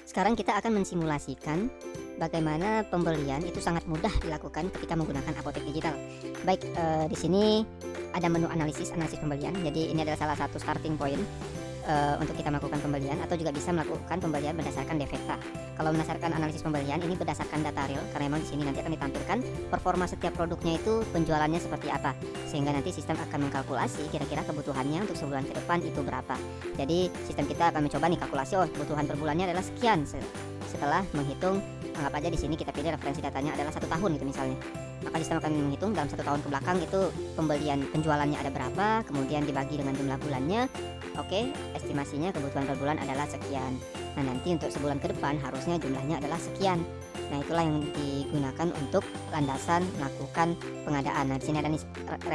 Sekarang kita akan mensimulasikan bagaimana pembelian itu sangat mudah dilakukan ketika menggunakan apotek digital. Baik, di sini ada menu analisis pembelian. Jadi ini adalah salah satu starting point untuk kita melakukan pembelian, atau juga bisa melakukan pembelian berdasarkan Defekta. Kalau berdasarkan analisis pembelian ini berdasarkan data real, karena memang di sini nanti akan ditampilkan performa setiap produknya itu penjualannya seperti apa, sehingga nanti sistem akan mengkalkulasi kira-kira kebutuhannya untuk sebulan ke depan itu berapa. Jadi sistem kita akan mencoba nih kalkulasi, oh kebutuhan per bulannya adalah sekian, setelah menghitung, anggap aja di sini kita pilih referensi datanya adalah 1 tahun gitu misalnya. Maka sistem akan menghitung dalam 1 tahun ke belakang itu penjualannya ada berapa, kemudian dibagi dengan jumlah bulannya. Oke, estimasinya kebutuhan per bulan adalah sekian. Nah, nanti untuk sebulan ke depan harusnya jumlahnya adalah sekian. Nah, itulah yang digunakan untuk landasan melakukan pengadaan. Nah, di sini ada nih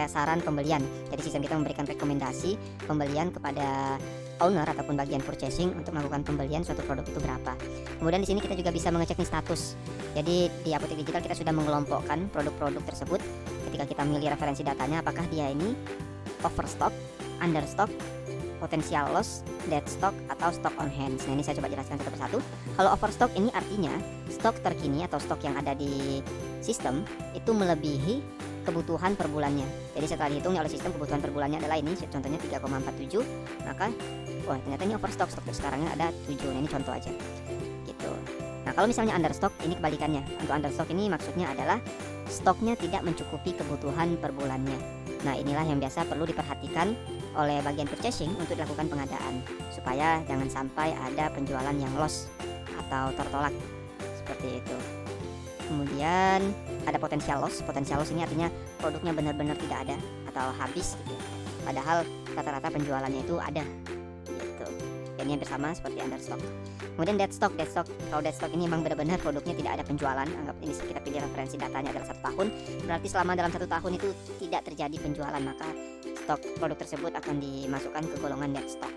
saran pembelian. Jadi sistem kita memberikan rekomendasi pembelian kepada owner ataupun bagian purchasing untuk melakukan pembelian suatu produk itu berapa. Kemudian di sini kita juga bisa mengecek nih status. Jadi di apotek digital kita sudah mengelompokkan produk-produk tersebut. Ketika kita memilih referensi datanya, apakah dia ini overstock, understock, potensial loss, dead stock, atau stock on hands. Nah, ini saya coba jelaskan satu persatu. Kalau overstock ini artinya stok terkini atau stok yang ada di sistem itu melebihi kebutuhan per bulannya. Jadi setelah dihitung oleh sistem kebutuhan per bulannya adalah ini, contohnya 3,47, maka wah ternyata ini overstock, stok sekarangnya ada 7. Nah, ini contoh aja gitu. Nah, kalau misalnya understock ini kebalikannya. Untuk understock ini maksudnya adalah stoknya tidak mencukupi kebutuhan per bulannya. Nah, inilah yang biasa perlu diperhatikan oleh bagian purchasing untuk dilakukan pengadaan, supaya jangan sampai ada penjualan yang loss atau tertolak seperti itu. Kemudian ada potensial loss. Potensial loss ini artinya produknya benar-benar tidak ada atau habis gitu. Padahal rata-rata penjualannya itu ada gitu. Ini yang bersama seperti understock. Kemudian dead stock. Kalau dead stock ini memang benar-benar produknya tidak ada penjualan. Anggap ini kita pilih referensi datanya adalah 1 tahun. Berarti selama dalam 1 tahun itu tidak terjadi penjualan, maka stok produk tersebut akan dimasukkan ke golongan dead stock.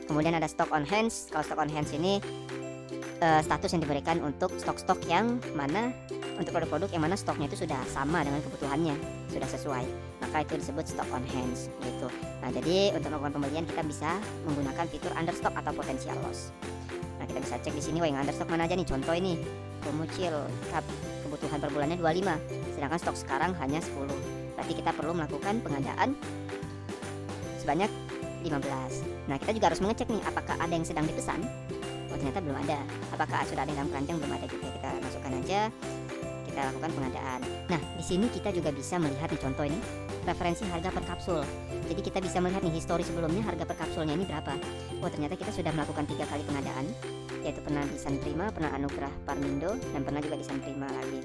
Kemudian ada stock on hands. Kalau stock on hands ini status yang diberikan untuk stok-stok yang mana, untuk produk-produk yang mana stoknya itu sudah sama dengan kebutuhannya, sudah sesuai, maka itu disebut stock on hands gitu. Nah, jadi untuk melakukan pembelian kita bisa menggunakan fitur understock atau potential loss. Nah, kita bisa cek di sini, yang understock mana aja nih. Contoh ini Promucil Cup, kebutuhan per bulannya 25, sedangkan stok sekarang hanya 10. Berarti kita perlu melakukan pengadaan sebanyak 15. Nah, kita juga harus mengecek nih, apakah ada yang sedang dipesan. Oh, ternyata belum ada. Apakah sudah ada yang dalam keranjang? Belum ada juga. Kita masukkan aja, kita lakukan pengadaan. Nah, di sini kita juga bisa melihat nih, contoh ini referensi harga per kapsul. Jadi kita bisa melihat nih histori sebelumnya harga per kapsulnya ini berapa. Oh, ternyata kita sudah melakukan 3 kali pengadaan, yaitu pernah di Sun Prima, pernah Anugerah Parmindo, dan pernah juga di Sun Prima lagi.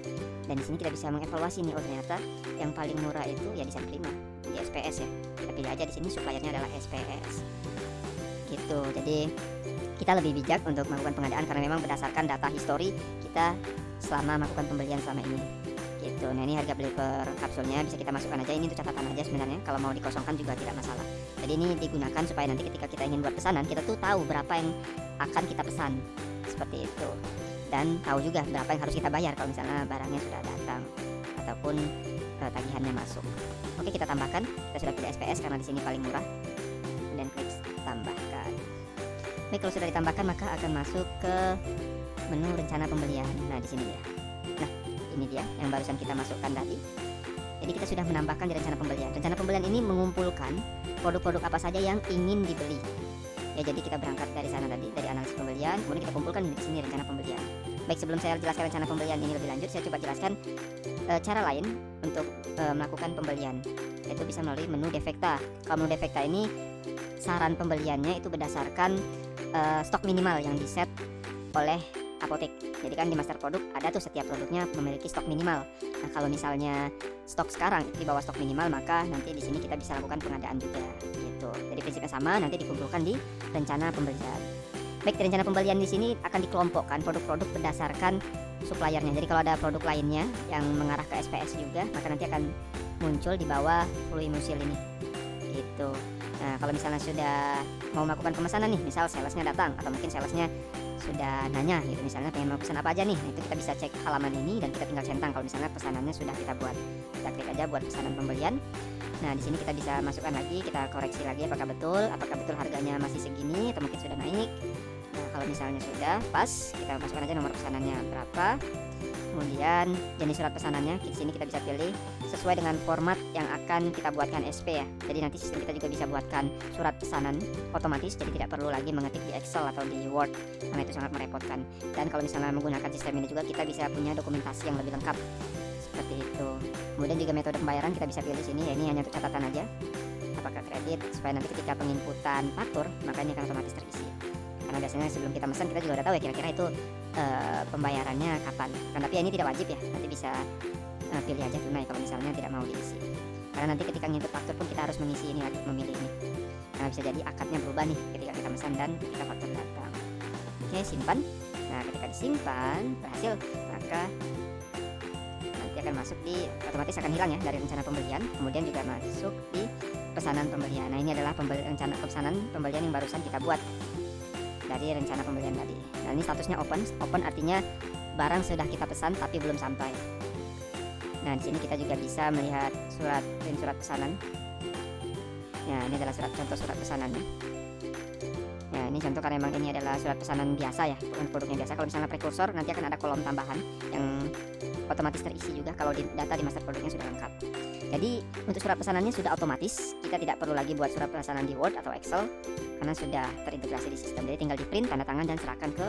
Dan di sini kita bisa mengevaluasi nih, oh ternyata yang paling murah itu ya di Sun Prima, di SPS ya. Kita pilih aja di sini, suppliernya adalah SPS. Gitu. Jadi kita lebih bijak untuk melakukan pengadaan karena memang berdasarkan data histori kita selama melakukan pembelian selama ini gitu. Nah, ini harga beli per kapsulnya bisa kita masukkan aja, ini untuk catatan aja sebenarnya, kalau mau dikosongkan juga tidak masalah. Jadi ini digunakan supaya nanti ketika kita ingin buat pesanan, kita tuh tahu berapa yang akan kita pesan seperti itu, dan tahu juga berapa yang harus kita bayar kalau misalnya barangnya sudah datang ataupun tagihannya masuk. Oke, kita tambahkan, kita sudah pilih SPS karena di sini paling murah, dan klik tambahkan. Baik, kalau sudah ditambahkan maka akan masuk ke menu rencana pembelian. Nah, di sini dia. Nah, ini dia yang barusan kita masukkan tadi. Jadi kita sudah menambahkan di rencana pembelian. Rencana pembelian ini mengumpulkan produk-produk apa saja yang ingin dibeli. Ya, jadi kita berangkat dari sana tadi, dari analisis pembelian, kemudian kita kumpulkan di sini rencana pembelian. Baik, sebelum saya jelaskan rencana pembelian ini lebih lanjut, saya coba jelaskan cara lain untuk melakukan pembelian, yaitu bisa melalui menu Defekta. Kalau menu Defekta ini saran pembeliannya itu berdasarkan stok minimal yang diset oleh apotek. Jadi kan di master produk ada tuh setiap produknya memiliki stok minimal. Nah, kalau misalnya stok sekarang itu di bawah stok minimal, maka nanti di sini kita bisa lakukan pengadaan juga gitu. Jadi prinsipnya sama, nanti dikumpulkan di rencana pembelian. Baik, di rencana pembelian di sini akan dikelompokkan produk-produk berdasarkan suppliernya. Jadi kalau ada produk lainnya yang mengarah ke SPS juga, maka nanti akan muncul di bawah Fluimusil ini gitu. Nah, kalau misalnya sudah mau melakukan pemesanan nih, misal salesnya datang atau mungkin salesnya sudah nanya gitu, misalnya pengen mau pesan apa aja nih, nah itu kita bisa cek halaman ini dan kita tinggal centang kalau misalnya pesanannya sudah kita buat. Kita klik aja buat pesanan pembelian. Nah, di sini kita bisa masukkan lagi, kita koreksi lagi apakah betul harganya masih segini atau mungkin sudah naik. Nah, Kalau misalnya sudah pas, kita masukkan aja nomor pesanannya berapa, kemudian jenis surat pesanannya. Di sini kita bisa pilih sesuai dengan format yang akan kita buatkan SP ya. Jadi nanti sistem kita juga bisa buatkan surat pesanan otomatis, jadi tidak perlu lagi mengetik di Excel atau di Word karena itu sangat merepotkan. Dan kalau misalnya menggunakan sistem ini juga kita bisa punya dokumentasi yang lebih lengkap seperti itu. Kemudian juga metode pembayaran kita bisa pilih sini ya, ini hanya untuk catatan aja, apakah kredit, supaya nanti ketika penginputan faktur maka ini akan otomatis terisi. Karena biasanya sebelum kita pesan kita juga udah tahu ya kira-kira itu pembayarannya kapan. Kan tapi ya ini tidak wajib ya, nanti bisa pilih aja tunai kalau misalnya tidak mau diisi. Karena nanti ketika nginput faktur pun kita harus mengisi ini lagi, memilih ini. Karena bisa jadi akadnya berubah nih ketika kita pesan dan ketika faktur datang. Oke, simpan. Nah, ketika disimpan berhasil, maka nanti akan masuk di, otomatis akan hilang ya dari rencana pembelian. Kemudian juga masuk di pesanan pembelian. Nah, ini adalah rencana pesanan pembelian yang barusan kita buat dari rencana pembelian tadi. Nah, ini statusnya open. Open artinya barang sudah kita pesan tapi belum sampai. Nah, di sini kita juga bisa melihat surat pesanan. Nah, ini adalah contoh surat pesanannya. Nah, ini contoh karena memang ini adalah surat pesanan biasa ya, bukan produknya biasa. Kalau misalnya prekursor nanti akan ada kolom tambahan yang otomatis terisi juga kalau data di master produknya sudah lengkap. Jadi untuk surat pesanannya sudah otomatis, kita tidak perlu lagi buat surat pesanan di Word atau Excel karena sudah terintegrasi di sistem. Jadi tinggal di print, tanda tangan dan serahkan ke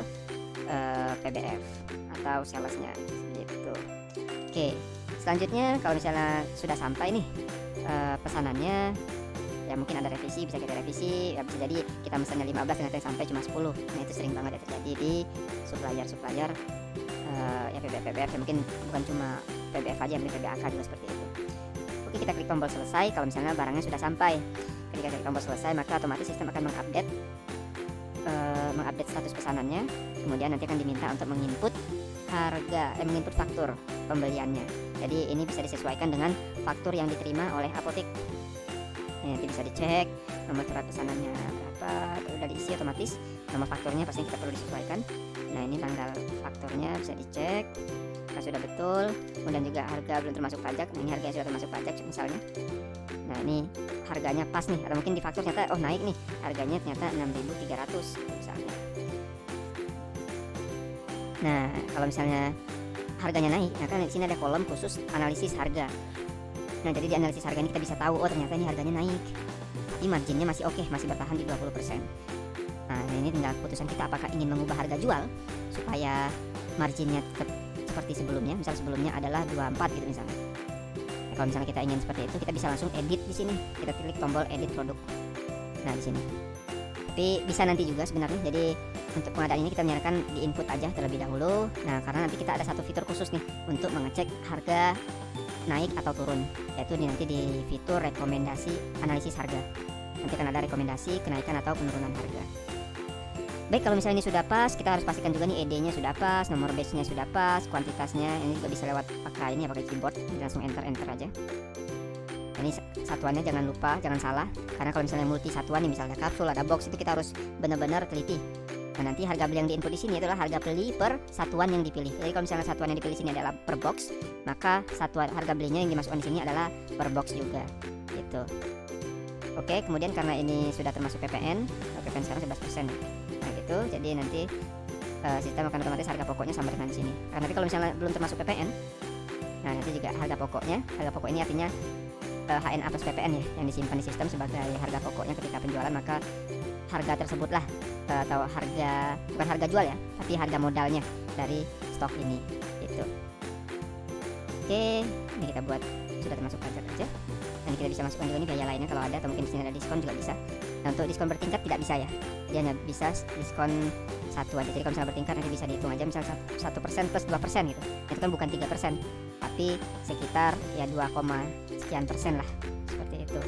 PBF atau salesnya gitu. Oke, selanjutnya kalau misalnya sudah sampai nih pesanannya, ya mungkin ada revisi, bisa kita revisi, ya bisa jadi kita mesennya 15 ternyata sampai cuma 10. Nah, itu sering banget ya terjadi di supplier ya PBF, ya mungkin bukan cuma PBF aja, mungkin PBAK juga seperti itu. Oke, kita klik tombol selesai kalau misalnya barangnya sudah sampai. Ketika klik tombol selesai maka otomatis sistem akan mengupdate status pesanannya. Kemudian nanti akan diminta untuk menginput menginput faktur pembeliannya. Jadi ini bisa disesuaikan dengan faktur yang diterima oleh apotek. Nanti bisa dicek nomor surat pesanannya berapa, udah diisi otomatis. Nomor fakturnya pasti kita perlu disesuaikan. Nah, ini tanggal fakturnya bisa dicek kalau sudah betul. Kemudian juga harga belum termasuk pajak. Nah, ini harganya sudah termasuk pajak misalnya. Nah, ini harganya pas nih, atau mungkin di faktur ternyata naik nih, harganya ternyata 6.300 misalnya. Nah, kalau misalnya harganya naik, nah kan di sini ada kolom khusus analisis harga. Nah, jadi di analisis harga ini kita bisa tahu, oh ternyata ini harganya naik, tapi marginnya masih oke, masih bertahan di 20%. Nah, ini tinggal keputusan kita apakah ingin mengubah harga jual supaya marginnya tetap seperti sebelumnya. Misal sebelumnya adalah 24 gitu misalnya. Nah, kalau misalnya kita ingin seperti itu, kita bisa langsung edit di sini. Kita klik tombol edit produk. Nah, di sini. Tapi bisa nanti juga sebenarnya. Jadi untuk pengadaan ini kita menyarankan di input aja terlebih dahulu. Nah, karena nanti kita ada satu fitur khusus nih untuk mengecek harga naik atau turun, yaitu nanti di fitur rekomendasi analisis harga. Nanti akan ada rekomendasi kenaikan atau penurunan harga. Baik, kalau misalnya ini sudah pas, kita harus pastikan juga nih ED-nya sudah pas, nomor batch-nya sudah pas, kuantitasnya. Ini juga bisa lewat pakai ini ya, pakai keyboard. Jadi langsung enter aja. Ini satuannya jangan lupa, jangan salah, karena kalau misalnya multi satuan nih, misalnya kapsul, ada box, itu kita harus benar-benar teliti. Nah, nanti harga beli yang diinput di sini adalah harga beli per satuan yang dipilih. Jadi kalau misalnya satuan yang dipilih sini adalah per box, maka satuan harga belinya yang dimasukkan di sini adalah per box juga. Gitu. Oke, kemudian karena ini sudah termasuk PPN sekarang 11%. Nah, gitu. Jadi nanti sistem akan otomatis harga pokoknya sama dengan di sini. Karena nanti kalau misalnya belum termasuk PPN, nah nanti juga harga pokok ini artinya HNA plus PPN ya, yang disimpan di sistem sebagai harga pokoknya ketika penjualan, maka harga tersebutlah atau harga, bukan harga jual ya, tapi harga modalnya dari stok ini gitu. Oke, ini kita buat sudah termasuk pajak aja. Dan kita bisa masukkan juga nih biaya lainnya kalau ada, atau mungkin di sini ada diskon juga bisa. Nah, untuk diskon bertingkat tidak bisa ya, dia hanya bisa diskon satu aja. Jadi kalau misalnya bertingkat nanti bisa dihitung aja, misalnya 1% plus 2% gitu. Itu kan bukan 3%, tapi sekitar ya 2, sekian persen lah, seperti itu.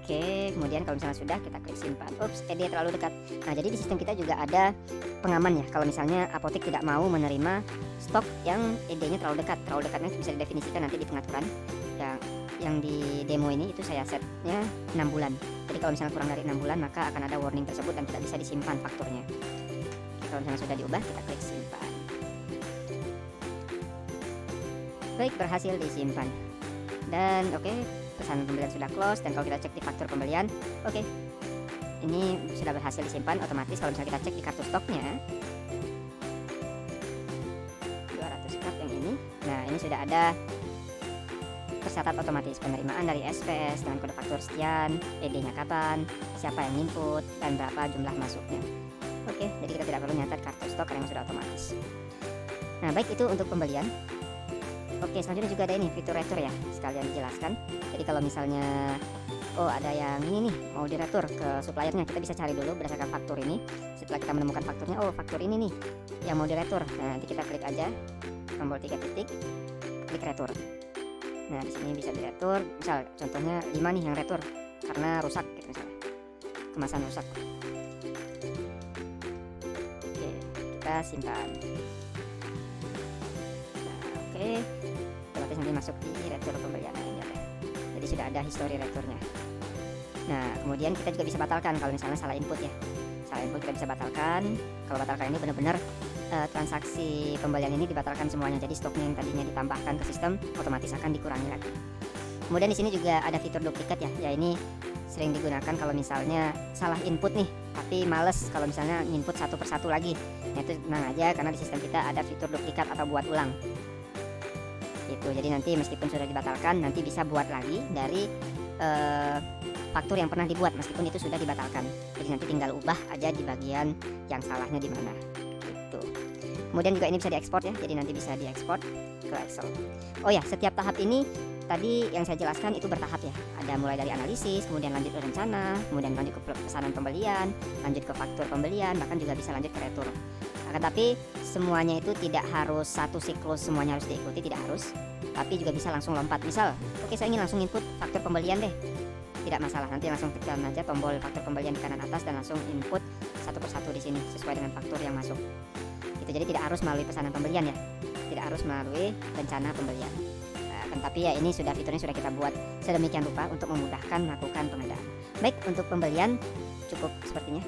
Oke, kemudian kalau misalnya sudah, kita klik simpan. Ups, ED terlalu dekat. Nah, jadi di sistem kita juga ada pengaman ya, kalau misalnya apotek tidak mau menerima stok yang ED-nya terlalu dekat. Terlalu dekatnya bisa didefinisikan nanti di pengaturan. Yang di demo ini itu saya setnya 6 bulan. Jadi kalau misalnya kurang dari 6 bulan, maka akan ada warning tersebut dan tidak bisa disimpan fakturnya. Oke, kalau misalnya sudah diubah, kita klik simpan. Baik, berhasil disimpan. Dan oke, pesanan pembelian sudah close. Dan kalau kita cek di faktur pembelian, oke, ini sudah berhasil disimpan otomatis. Kalau misalnya kita cek di kartu stoknya 200 cup yang ini, nah ini sudah ada tercatat otomatis penerimaan dari SPS dengan kode faktur sekian, PD-nya kapan, siapa yang input, dan berapa jumlah masuknya. Oke, jadi kita tidak perlu nyatet kartu stok karena sudah otomatis. Nah, baik itu untuk pembelian. Oke, selanjutnya juga ada ini fitur retur ya, sekalian dijelaskan. Jadi kalau misalnya ada yang ini nih mau diretur ke suppliernya, kita bisa cari dulu berdasarkan faktur ini. Setelah kita menemukan fakturnya, faktur ini nih yang mau diretur. Nah, nanti kita klik aja tombol 3 titik, klik retur. Nah, di sini bisa diretur, misal contohnya 5 nih yang retur karena rusak gitu misalnya. Kemasan rusak. Oke, kita simpan. Nah, oke. Otomatis nanti masuk di retur pembelian ini ya. Jadi sudah ada histori returnya. Nah, kemudian kita juga bisa batalkan kalau misalnya salah input ya. Salah input kita bisa batalkan. Kalau batalkan ini benar-benar transaksi pembelian ini dibatalkan semuanya. Jadi stoknya yang tadinya ditambahkan ke sistem otomatis akan dikurangi lagi. Kemudian di sini juga ada fitur duplikat ya. Ya ini sering digunakan kalau misalnya salah input nih, tapi males kalau misalnya input satu persatu lagi. Nah, itu tenang aja karena di sistem kita ada fitur duplikat atau buat ulang. Itu. Jadi nanti meskipun sudah dibatalkan, nanti bisa buat lagi dari faktur yang pernah dibuat meskipun itu sudah dibatalkan. Jadi nanti tinggal ubah aja di bagian yang salahnya di mana. Kemudian juga ini bisa diekspor ya, jadi nanti bisa diekspor ke Excel. Oh ya, setiap tahap ini tadi yang saya jelaskan itu bertahap ya. Ada mulai dari analisis, kemudian lanjut ke rencana, kemudian lanjut ke pesanan pembelian, lanjut ke faktur pembelian, bahkan juga bisa lanjut ke retur. Akan tapi semuanya itu tidak harus satu siklus semuanya harus diikuti, tidak harus. Tapi juga bisa langsung lompat. Misal, oke saya ingin langsung input faktur pembelian deh. Tidak masalah, nanti langsung tekan aja tombol faktur pembelian di kanan atas dan langsung input satu persatu di sini sesuai dengan faktur yang masuk. Jadi tidak harus melalui pesanan pembelian ya, tidak harus melalui rencana pembelian. Tapi ya ini fiturnya sudah kita buat sedemikian rupa untuk memudahkan melakukan pengadaan. Baik, untuk pembelian cukup sepertinya.